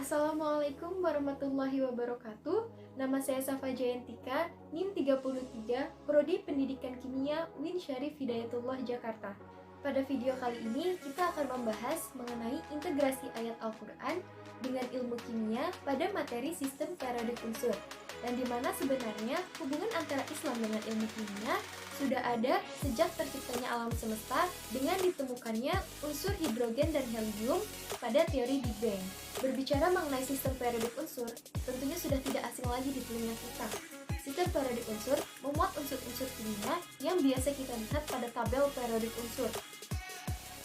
Assalamualaikum warahmatullahi wabarakatuh. Nama saya Safa Jayantika, NIM 33, Prodi Pendidikan Kimia UIN Syarif Hidayatullah Jakarta. Pada video kali ini kita akan membahas mengenai integrasi ayat Al-Quran dengan ilmu kimia pada materi sistem periodik unsur, dan di mana sebenarnya hubungan antara Islam dengan ilmu kimia sudah ada sejak terciptanya alam semesta dengan ditemukannya unsur hidrogen dan helium pada teori Big Bang. Berbicara mengenai sistem periodik unsur, tentunya sudah tidak asing lagi di telinga kita. Sistem periodik unsur memuat unsur-unsur kimia yang biasa kita lihat pada tabel periodik unsur.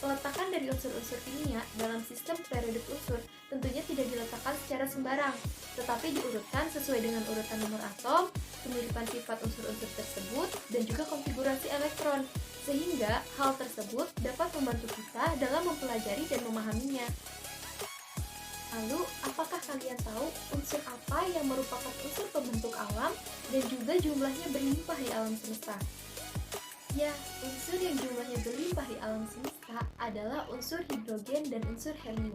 Peletakan dari unsur-unsur kimia dalam sistem periodik unsur tentunya tidak diletakkan secara sembarang, tetapi diurutkan sesuai dengan urutan nomor atom, kemiripan sifat unsur-unsur tersebut, dan juga konfigurasi elektron, sehingga hal tersebut dapat membantu kita dalam mempelajari dan memahaminya. Lalu, apakah kalian tahu unsur apa yang merupakan unsur pembentuk alam dan juga jumlahnya berlimpah di alam semesta? Ya, unsur yang jumlahnya berlimpah di alam semesta adalah unsur hidrogen dan unsur helium.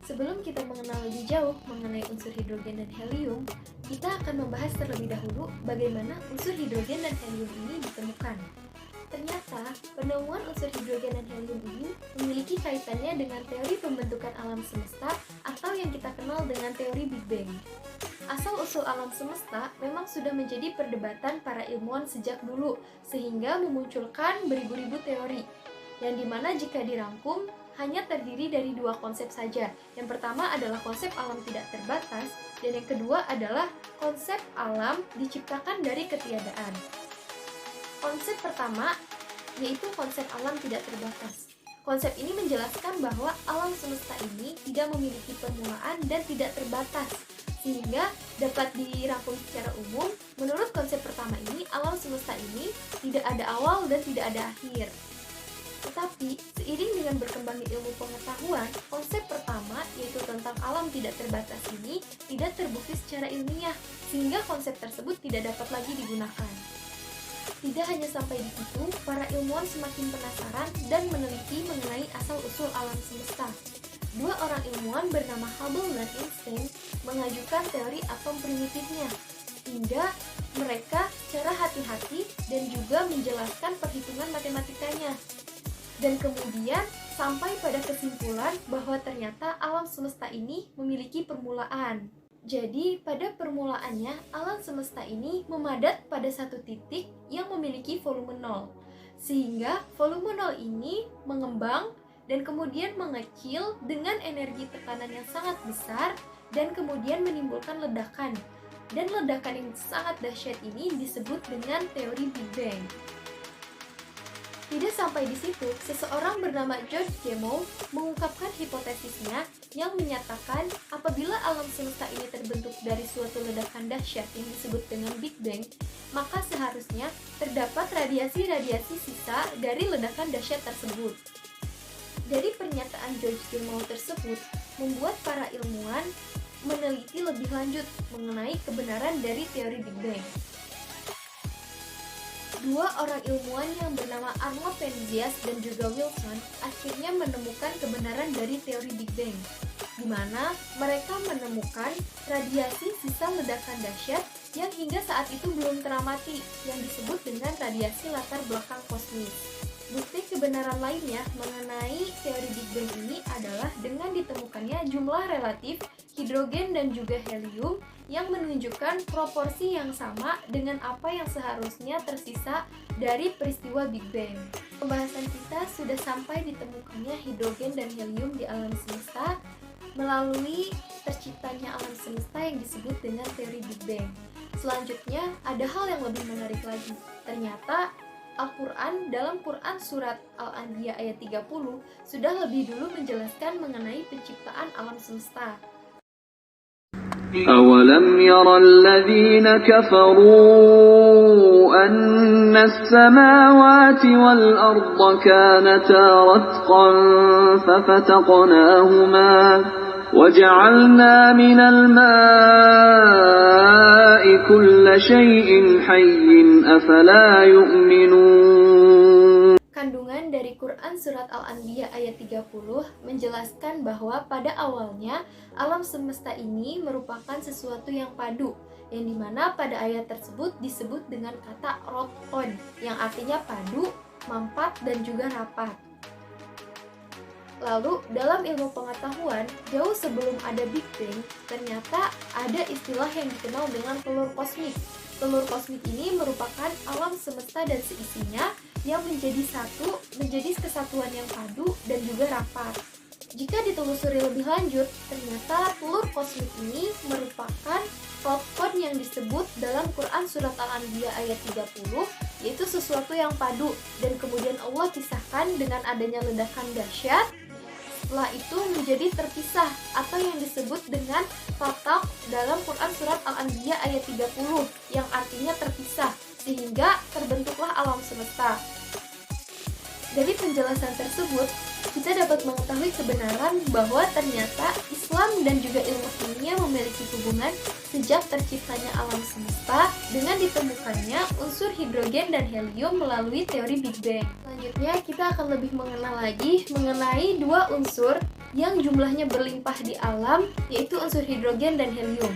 Sebelum kita mengenal lebih jauh mengenai unsur hidrogen dan helium, kita akan membahas terlebih dahulu bagaimana unsur hidrogen dan helium ini ditemukan. Ternyata, penemuan unsur hidrogen dan helium ini memiliki kaitannya dengan teori pembentukan alam semesta atau yang kita kenal dengan teori Big Bang. Asal-usul alam semesta memang sudah menjadi perdebatan para ilmuwan sejak dulu, sehingga memunculkan beribu-ribu teori, yang dimana jika dirangkum, hanya terdiri dari dua konsep saja. Yang pertama adalah konsep alam tidak terbatas, dan yang kedua adalah konsep alam diciptakan dari ketiadaan. Konsep pertama yaitu konsep alam tidak terbatas. Konsep ini menjelaskan bahwa alam semesta ini tidak memiliki permulaan dan tidak terbatas, sehingga dapat dirangkum secara umum. Menurut konsep pertama ini, alam semesta ini tidak ada awal dan tidak ada akhir. Tetapi, seiring dengan berkembangnya ilmu pengetahuan, konsep pertama, yaitu tentang alam tidak terbatas ini, tidak terbukti secara ilmiah, sehingga konsep tersebut tidak dapat lagi digunakan. Tidak hanya sampai di situ, para ilmuwan semakin penasaran dan meneliti mengenai asal-usul alam semesta. Dua orang ilmuwan bernama Hubble dan Einstein mengajukan teori atom primitifnya, hingga mereka secara hati-hati dan juga menjelaskan perhitungan matematikanya. Dan kemudian sampai pada kesimpulan bahwa ternyata alam semesta ini memiliki permulaan. Jadi, pada permulaannya, alam semesta ini memadat pada satu titik yang memiliki volume 0. Sehingga volume 0 ini mengembang dan kemudian mengecil dengan energi tekanan yang sangat besar dan kemudian menimbulkan ledakan. Dan ledakan yang sangat dahsyat ini disebut dengan teori Big Bang. Tidak sampai di situ, seseorang bernama George Gamow mengungkapkan hipotesisnya yang menyatakan apabila alam semesta ini terbentuk dari suatu ledakan dahsyat yang disebut dengan Big Bang, maka seharusnya terdapat radiasi-radiasi sisa dari ledakan dahsyat tersebut. Dari pernyataan George Gamow tersebut, membuat para ilmuwan meneliti lebih lanjut mengenai kebenaran dari teori Big Bang. Dua orang ilmuwan yang bernama Arnold Penzias dan juga Wilson akhirnya menemukan kebenaran dari teori Big Bang, di mana mereka menemukan radiasi sisa ledakan dahsyat yang hingga saat itu belum teramati, yang disebut dengan radiasi latar belakang kosmis. Bukti kebenaran lainnya mengenai teori Big Bang ini adalah dengan ditemukannya jumlah relatif hidrogen dan juga helium yang menunjukkan proporsi yang sama dengan apa yang seharusnya tersisa dari peristiwa Big Bang. Pembahasan kita sudah sampai ditemukannya hidrogen dan helium di alam semesta melalui terciptanya alam semesta yang disebut dengan teori Big Bang. Selanjutnya, ada hal yang lebih menarik lagi. Ternyata Al-Quran dalam Quran Surat Al-Anbiya ayat 30 sudah lebih dulu menjelaskan mengenai penciptaan alam semesta. أَوَلَمْ يَرَ الَّذِينَ كَفَرُوا أَنَّ السَّمَاوَاتِ وَالْأَرْضَ كَانَتَا رَتْقًا فَفَتَقْنَاهُمَا وَجَعَلْنَا مِنَ الْمَاءِ كُلَّ شَيْءٍ حَيٍّ أَفَلَا يُؤْمِنُونَ. kandungan dari Quran Surat Al-Anbiya ayat 30 menjelaskan bahwa pada awalnya alam semesta ini merupakan sesuatu yang padu, yang dimana pada ayat tersebut disebut dengan kata rotqon, yang artinya padu, mampat, dan juga rapat. Lalu, dalam ilmu pengetahuan, jauh sebelum ada Big Bang, ternyata ada istilah yang dikenal dengan telur kosmik. Telur kosmik ini merupakan alam semesta dan seisinya yang menjadi kesatuan yang padu dan juga rapat. Jika ditelusuri lebih lanjut, ternyata telur kosmik ini merupakan rotqon yang disebut dalam Quran Surat Al-Anbiya ayat 30, yaitu sesuatu yang padu, dan kemudian Allah pisahkan dengan adanya ledakan dahsyat. Setelah itu menjadi terpisah atau yang disebut dengan fatak dalam Quran Surat Al-Anbiya ayat 30 yang artinya terpisah, sehingga terbentuklah alam semesta. Dari penjelasan tersebut, kita dapat mengetahui kebenaran bahwa ternyata Islam dan juga ilmu kimia memiliki hubungan sejak terciptanya alam semesta dengan ditemukannya unsur hidrogen dan helium melalui teori Big Bang. Selanjutnya, kita akan lebih mengenal lagi mengenai dua unsur yang jumlahnya berlimpah di alam, yaitu unsur hidrogen dan helium.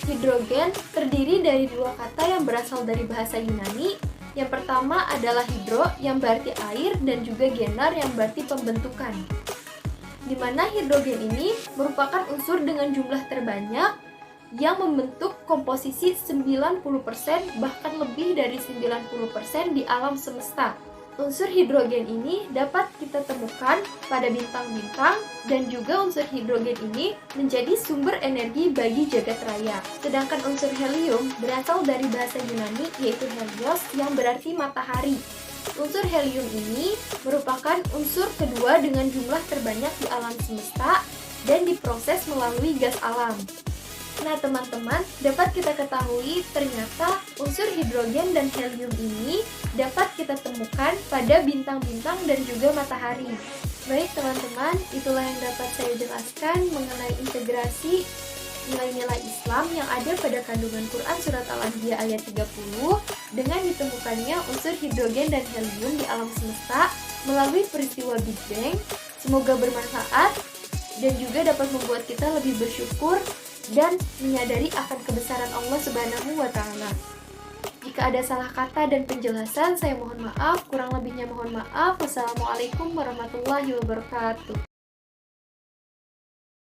Hidrogen terdiri dari dua kata yang berasal dari bahasa Yunani. Yang pertama adalah hidro, yang berarti air, dan juga genar, yang berarti pembentukan. Di mana hidrogen ini merupakan unsur dengan jumlah terbanyak yang membentuk komposisi 90%, bahkan lebih dari 90% di alam semesta. Unsur hidrogen ini dapat kita temukan pada bintang-bintang, dan juga unsur hidrogen ini menjadi sumber energi bagi jagat raya. Sedangkan unsur helium berasal dari bahasa Yunani, yaitu helios, yang berarti matahari. Unsur helium ini merupakan unsur kedua dengan jumlah terbanyak di alam semesta dan diproses melalui gas alam. Nah teman-teman, dapat kita ketahui ternyata unsur hidrogen dan helium ini dapat kita temukan pada bintang-bintang dan juga matahari. Baik teman-teman, itulah yang dapat saya jelaskan mengenai integrasi nilai-nilai Islam yang ada pada kandungan Quran Surat Al-Anbiya ayat 30 dengan ditemukannya unsur hidrogen dan helium di alam semesta melalui peristiwa Big Bang. Semoga bermanfaat dan juga dapat membuat kita lebih bersyukur dan menyadari akan kebesaran Allah Subhanahu wa Ta'ala. Jika ada salah kata dan penjelasan, saya mohon maaf. Kurang lebihnya mohon maaf. Wassalamualaikum warahmatullahi wabarakatuh.